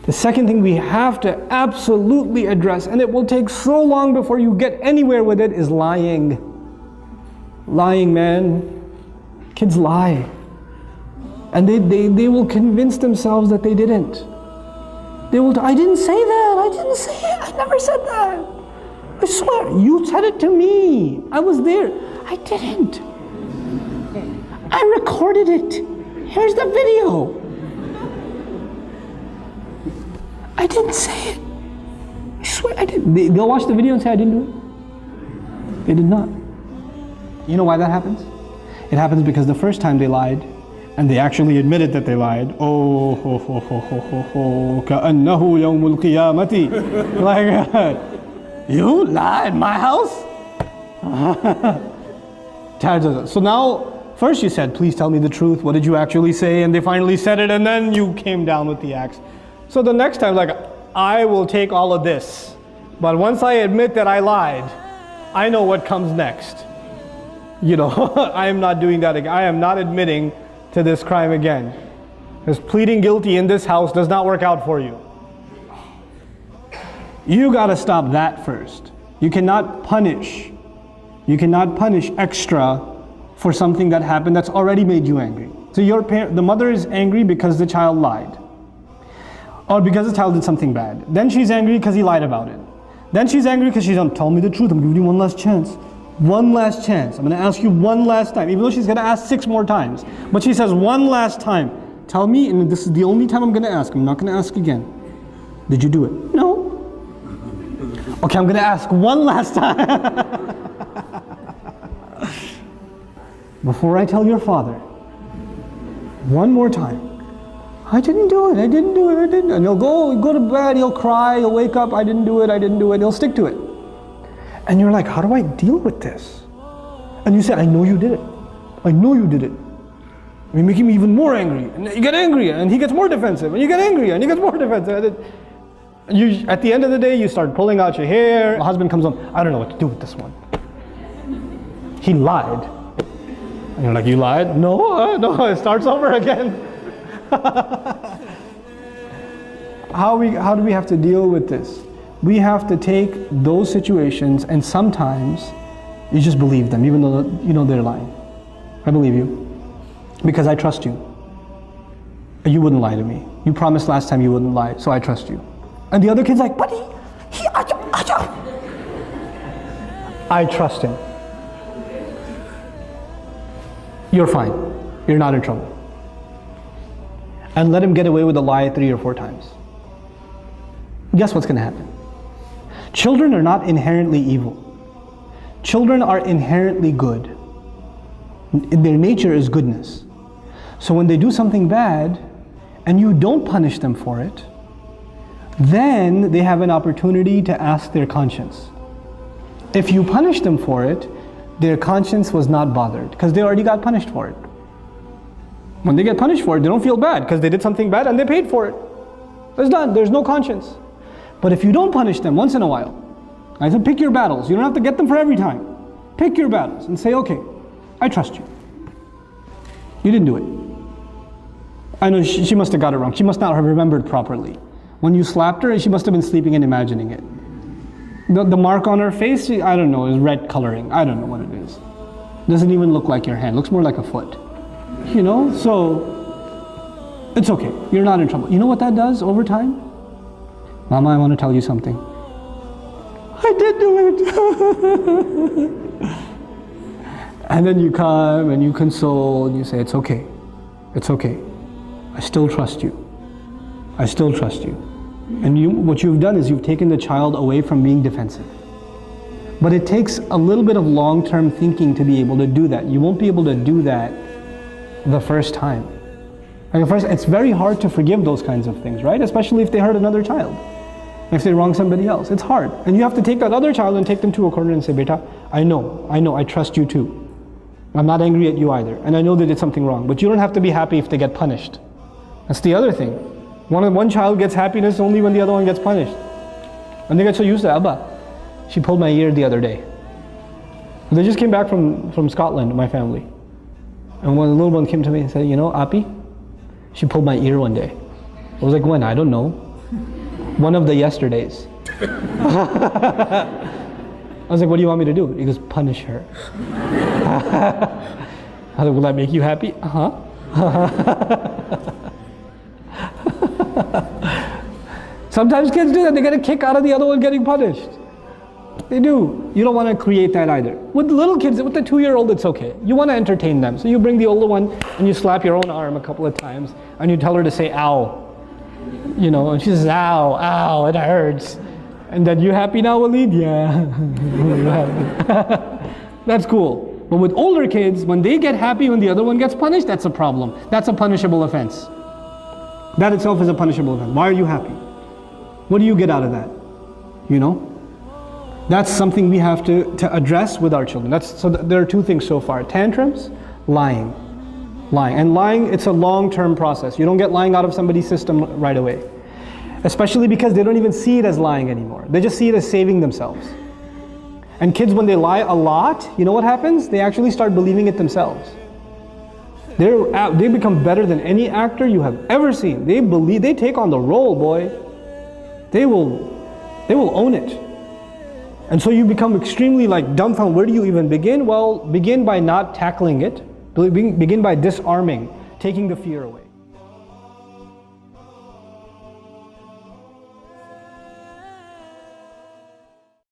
The second thing we have to absolutely address, and it will take so long before you get anywhere with it, is lying. Lying, man. Kids lie. And they will convince themselves that they didn't. They will, I didn't say that, I didn't say it, I never said that. I swear, you said it to me. I was there. I didn't. I recorded it. Here's the video. I didn't say it. I swear I didn't. They'll watch the video and say I didn't do it. They did not. You know why that happens? It happens because the first time they lied, and they actually admitted that they lied. Oh, ho, ho, ho, ho, ho, ho, كأنه يوم القيامة. Like, you lied in my house? So now, first you said, please tell me the truth. What did you actually say? And they finally said it, and then you came down with the axe. So the next time, like, I will take all of this. But once I admit that I lied, I know what comes next. You know, I am not doing that again. I am not admitting to this crime again. Because pleading guilty in this house does not work out for you. You got to stop that first. You cannot punish. You cannot punish extra for something that happened that's already made you angry. So the mother is angry because the child lied. Or because the child did something bad. Then she's angry because he lied about it. Then she's angry because she's tell me the truth, I'm giving you one last chance. One last chance. I'm going to ask you one last time. Even though she's going to ask 6 more times. But she says one last time. Tell me, and this is the only time I'm going to ask. I'm not going to ask again. Did you do it? No. Okay, I'm going to ask one last time. Before I tell your father, one more time. I didn't do it, I didn't do it, I didn't. And he'll go to bed, he'll cry, he'll wake up, I didn't do it, I didn't do it. He'll stick to it. And you're like, how do I deal with this? And you say, I know you did it. I know you did it. And you make him even more angry. And you get angry, and he gets more defensive. And you get angry, and he gets more defensive. And you, at the end of the day, you start pulling out your hair. The husband comes home, I don't know what to do with this one. He lied. And you're like, you lied? No, no, it starts over again. How do we have to deal with this? We have to take those situations, and sometimes you just believe them, even though you know they're lying. I believe you because I trust you. You wouldn't lie to me. You promised last time you wouldn't lie, so I trust you. And the other kid's like, but I trust him. You're fine. You're not in trouble. And let him get away with a lie 3 or 4 times. Guess what's going to happen? Children are not inherently evil. Children are inherently good. Their nature is goodness. So when they do something bad and you don't punish them for it, then they have an opportunity to ask their conscience. If you punish them for it, their conscience was not bothered because they already got punished for it. When they get punished for it, they don't feel bad because they did something bad and they paid for it. It's done. There's no conscience. But if you don't punish them once in a while, I said pick your battles. You don't have to get them for every time. Pick your battles and say, okay, I trust you. You didn't do it. I know she must have got it wrong. She must not have remembered properly. When you slapped her, she must have been sleeping and imagining it. The mark on her face, I don't know, is red coloring. I don't know what it is. Doesn't even look like your hand. Looks more like a foot. You know, so it's okay. You're not in trouble. You know what that does over time? Mama, I want to tell you something. I did do it. And then you come and you console and you say, it's okay. It's okay. I still trust you. I still trust you. And what you've done is you've taken the child away from being defensive. But it takes a little bit of long-term thinking to be able to do that. You won't be able to do that the first time. Like first, it's very hard to forgive those kinds of things, right? Especially if they hurt another child. If they wrong somebody else, it's hard. And you have to take that other child and take them to a corner and say, Beta, I know, I trust you too. I'm not angry at you either. And I know they did something wrong. But you don't have to be happy if they get punished. That's the other thing. One child gets happiness only when the other one gets punished. And they get so used to it. Abba, she pulled my ear the other day. They just came back from Scotland, my family. And when the little one came to me and said, you know, Api, she pulled my ear one day. I was like, when? I don't know. One of the yesterdays. I was like, what do you want me to do? He goes, punish her. I was like, will that make you happy? Uh-huh. Sometimes kids do that. They get a kick out of the other one getting punished. They do. You don't want to create that either. With little kids, with the 2-year-old, it's okay. You want to entertain them. So you bring the older one and you slap your own arm a couple of times and you tell her to say, ow. You know, and she says, ow, ow, it hurts. And then, you happy now, Walid? Yeah. That's cool. But with older kids, when they get happy when the other one gets punished, that's a problem. That's a punishable offense. That itself is a punishable offense. Why are you happy? What do you get out of that? You know? That's something we have to address with our children. So there are 2 things so far. Tantrums, lying. Lying. And lying, it's a long-term process. You don't get lying out of somebody's system right away. Especially because they don't even see it as lying anymore. They just see it as saving themselves. And kids, when they lie a lot, you know what happens? They actually start believing it themselves. They become better than any actor you have ever seen. They take on the role, boy. They will own it. And so you become extremely dumbfounded. Where do you even begin? Well, begin by not tackling it. Begin by disarming, taking the fear away.